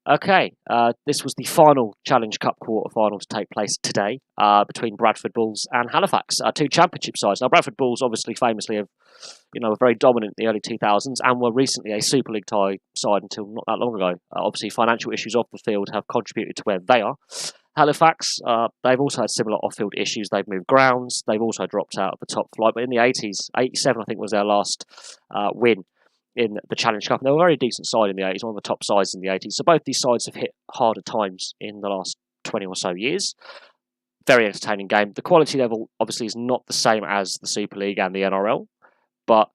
Okay, this was the final Challenge Cup quarter-final to take place today between Bradford Bulls and Halifax, two championship sides. Now, Bradford Bulls obviously famously were very dominant in the early 2000s and were recently a Super League tie side until not that long ago. Obviously, financial issues off the field have contributed to where they are. Halifax, they've also had similar off-field issues. They've moved grounds. They've also dropped out of the top flight. But in the 80s, 87 I think was their last win in the Challenge Cup. And they were a very decent side in the 80s, one of the top sides in the 80s. So both these sides have hit harder times in the last 20 or so years. Very entertaining game. The quality level obviously is not the same as the Super League and the NRL, but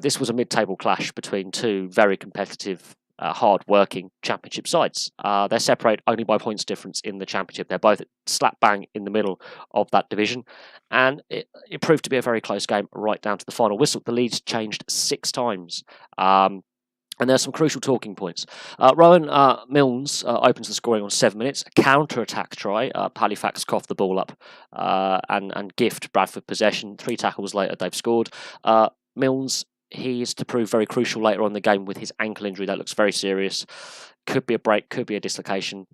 this was a mid-table clash between two very competitive, hard-working championship sides. They're separated only by points difference in the championship. They're both slap bang in the middle of that division, and it proved to be a very close game right down to the final whistle. The leads changed 6 times. And there's some crucial talking points. Rowan Milnes opens the scoring on 7 minutes. A counter-attack try. Halifax coughed the ball up and gift Bradford possession. 3 tackles later, they've scored. Milnes, he is to prove very crucial later on in the game with his ankle injury. That looks very serious. Could be a break, could be a dislocation.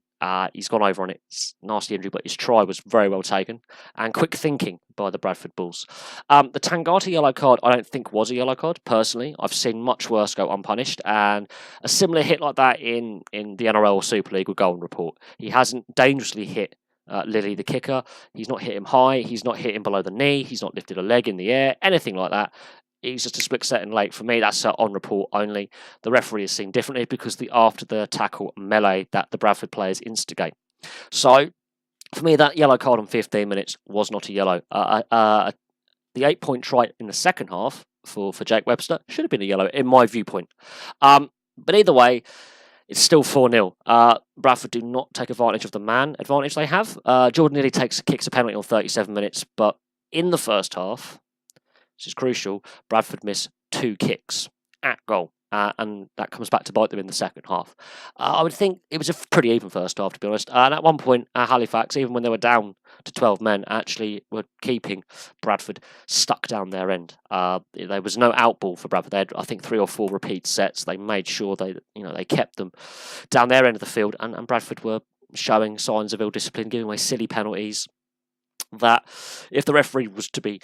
He's gone over on it. It's a nasty injury, but his try was very well taken. And quick thinking by the Bradford Bulls. The Tangata yellow card, I don't think was a yellow card, personally. I've seen much worse go unpunished. And a similar hit like that in the NRL or Super League would go on report. He hasn't dangerously hit Lilly, the kicker. He's not hit him high. He's not hit him below the knee. He's not lifted a leg in the air. Anything like that. He's just a split second late. For me, that's on report only. The referee has seen differently because after the tackle melee that the Bradford players instigate. So, for me, that yellow card on 15 minutes was not a yellow. The 8-point try in the second half for Jake Webster should have been a yellow, in my viewpoint. But either way, it's still 4-0. Bradford do not take advantage of the man advantage they have. Jordan Nearly kicks a penalty on 37 minutes, but in the first half, which is crucial, Bradford miss 2 kicks at goal. And that comes back to bite them in the second half. I would think it was a pretty even first half, to be honest. And at one point, Halifax, even when they were down to 12 men, actually were keeping Bradford stuck down their end. There was no outball for Bradford. They had, I think, 3 or 4 repeat sets. They made sure they kept them down their end of the field, and Bradford were showing signs of ill discipline, giving away silly penalties. That if the referee was to be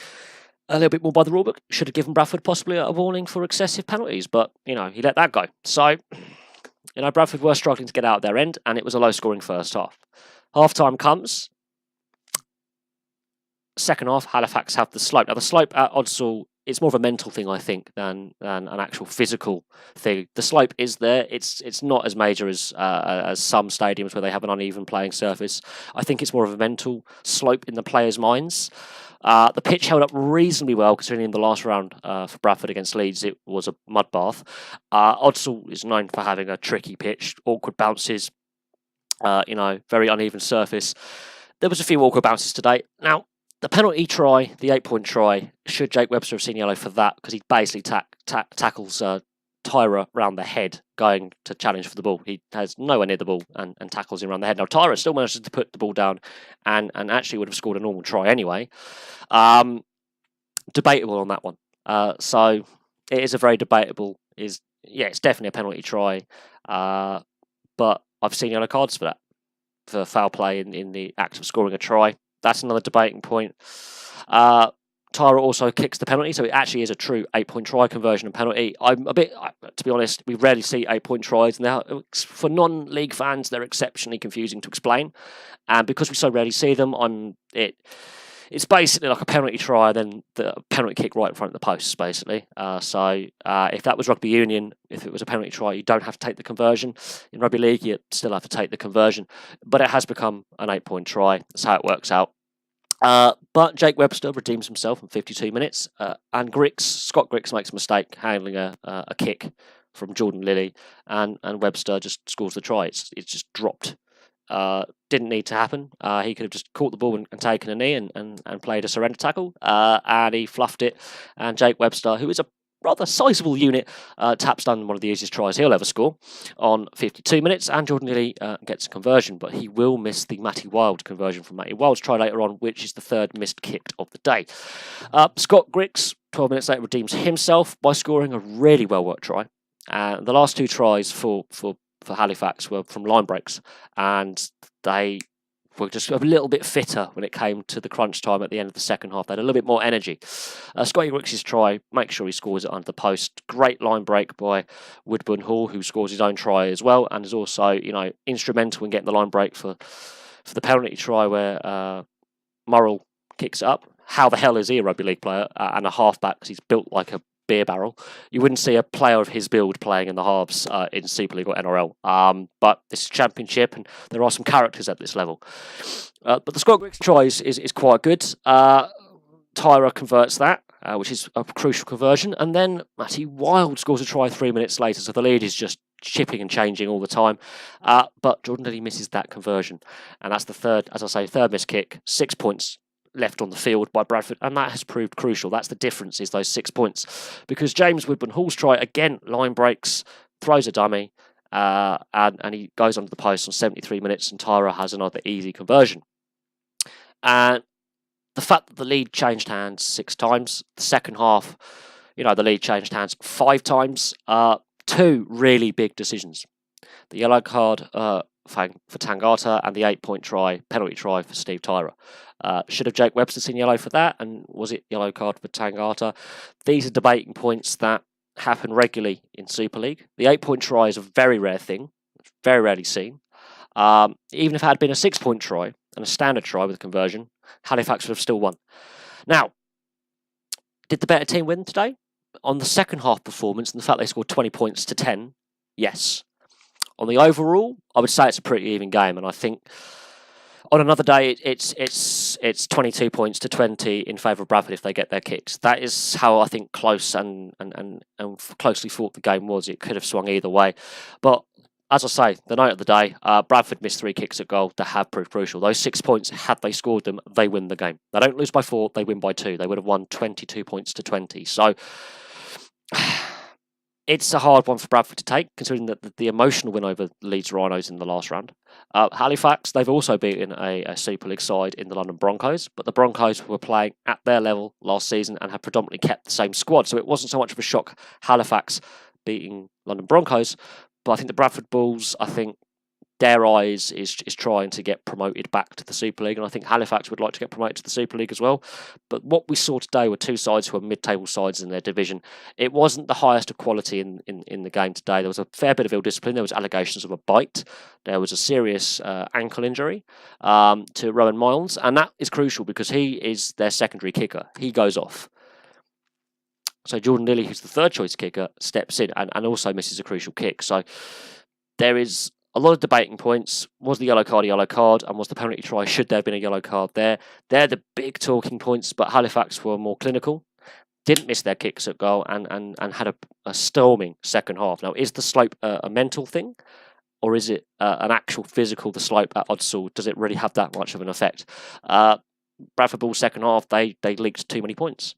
a little bit more by the rulebook, should have given Bradford possibly a warning for excessive penalties, but he let that go. So Bradford were struggling to get out of their end, and it was a low-scoring first half. Half-time comes. Second half, Halifax have the slope. Now, the slope at Odsal, it's more of a mental thing, I think, than an actual physical thing. The slope is there. It's not as major as some stadiums where they have an uneven playing surface. I think it's more of a mental slope in the players' minds. The pitch held up reasonably well, considering in the last round for Bradford against Leeds, it was a mud bath. Odsal is known for having a tricky pitch, awkward bounces, very uneven surface. There was a few awkward bounces today. Now, the penalty try, the 8-point try, should Jake Webster have seen yellow for that? Because he basically tackles Tyra round the head going to challenge for the ball. He has nowhere near the ball and tackles him around the head. Now, Tyra still manages to put the ball down and actually would have scored a normal try anyway. Debatable on that one. So it is a very debatable, it's definitely a penalty try. But I've seen yellow cards for that, for foul play in the act of scoring a try. That's another debating point. Tyra also kicks the penalty, so it actually is a true 8-point try conversion and penalty. To be honest, we rarely see 8-point tries, and for non-league fans, they're exceptionally confusing to explain. And because we so rarely see them, it's basically like a penalty try, then the penalty kick right in front of the posts, basically. So if that was rugby union, if it was a penalty try, you don't have to take the conversion. In rugby league, you still have to take the conversion. But it has become an 8-point try. That's how it works out. But Jake Webster redeems himself in 52 minutes, and Scott Griggs makes a mistake handling a kick from Jordan Lilly, and Webster just scores the try. It's just dropped. Didn't need to happen. He could have just caught the ball and taken a knee and played a surrender tackle, and he fluffed it. And Jake Webster, who is a rather sizable unit, taps down one of the easiest tries he'll ever score on 52 minutes, and Jordan Nearly gets a conversion, but he will miss the Matty Wild conversion from Matty Wild's try later on, which is the 3rd missed kick of the day. Scott Griggs, 12 minutes later, redeems himself by scoring a really well-worked try. The last 2 tries for for Halifax were from line breaks, and they were just a little bit fitter when it came to the crunch time at the end of the second half. They had a little bit more energy. Scotty Ricks' try, make sure he scores it under the post. Great line break by Woodburn Hall, who scores his own try as well, and is also, you know, instrumental in getting the line break for the penalty try where Murrell kicks it up. How the hell is he a rugby league player and a halfback? Because he's built like a beer barrel. You wouldn't see a player of his build playing in the halves in Super League or NRL. But this is Championship, and there are some characters at this level. But the Scott Griggs try is quite good. Tyra converts that, which is a crucial conversion. And then Matty Wild scores a try 3 minutes later. So the lead is just chipping and changing all the time. But Jordan Lilly misses that conversion. And that's the third missed kick. 6 points left on the field by Bradford, and that has proved crucial. That's the difference, is those 6 points. Because James Woodburn Hall's try, again, line breaks, throws a dummy, and he goes under the post on 73 minutes, and Tyra has another easy conversion. And the fact that the lead changed hands 6 times, the second half, you know, the lead changed hands 5 times, 2 really big decisions. The yellow card for Tangata and the 8-point try, penalty try for Steve Tyra. Should have Jake Webster seen yellow for that, and was it yellow card for Tangata? These are debating points that happen regularly in Super League. The 8-point try is a very rare thing, very rarely seen. Even if it had been a 6-point try and a standard try with a conversion, Halifax would have still won. Now, did the better team win today? On the second half performance and the fact they scored 20 points to 10, yes. On the overall, I would say it's a pretty even game, and I think on another day it's 22 points to 20 in favour of Bradford if they get their kicks. That is how I think close and closely fought the game was. It could have swung either way, but as I say, the night of the day, Bradford missed 3 kicks at goal that have proved crucial. Those 6 points, had they scored them, they win the game. They don't lose by 4, they win by 2. They would have won 22 points to 20. So it's a hard one for Bradford to take, considering that the emotional win over Leeds Rhinos in the last round. Halifax, they've also beaten a Super League side in the London Broncos, but the Broncos were playing at their level last season and have predominantly kept the same squad, so it wasn't so much of a shock, Halifax beating London Broncos. But I think the Bradford Bulls, their eyes is trying to get promoted back to the Super League, and I think Halifax would like to get promoted to the Super League as well. But what we saw today were 2 sides who were mid-table sides in their division. It wasn't the highest of quality in the game today. There was a fair bit of ill discipline. There was allegations of a bite. There was a serious ankle injury to Rowan Miles, and that is crucial because he is their secondary kicker. He goes off. So Jordan Lilly, who's the third choice kicker, steps in and also misses a crucial kick. So there is a lot of debating points. Was the yellow card a yellow card? And was the penalty try, should there have been a yellow card there? They're the big talking points, but Halifax were more clinical, didn't miss their kicks at goal, and had a storming second half. Now, is the slope a mental thing? Or is it an actual physical, the slope at Odsall? Does it really have that much of an effect? Bradford Bulls second half, they leaked too many points.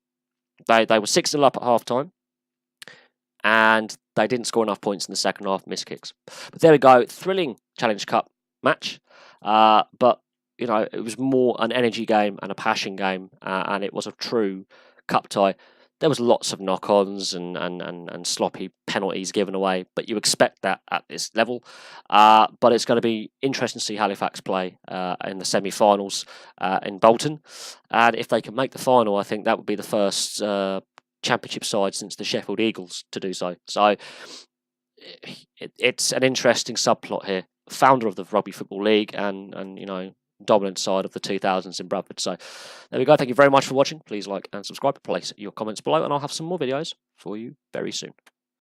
They were 6-0 up at half time, and they didn't score enough points in the second half, missed kicks. But there we go, thrilling Challenge Cup match. But, you know, it was more an energy game and a passion game, and it was a true cup tie. There was lots of knock-ons and sloppy penalties given away, but you expect that at this level. But it's going to be interesting to see Halifax play in the semi-finals in Bolton. And if they can make the final, I think that would be the first Championship side since the Sheffield Eagles to do so. So it's an interesting subplot here. Founder of the Rugby Football League and you know, dominant side of the 2000s in Bradford. So there we go. Thank you very much for watching. Please like and subscribe. Place your comments below, and I'll have some more videos for you very soon.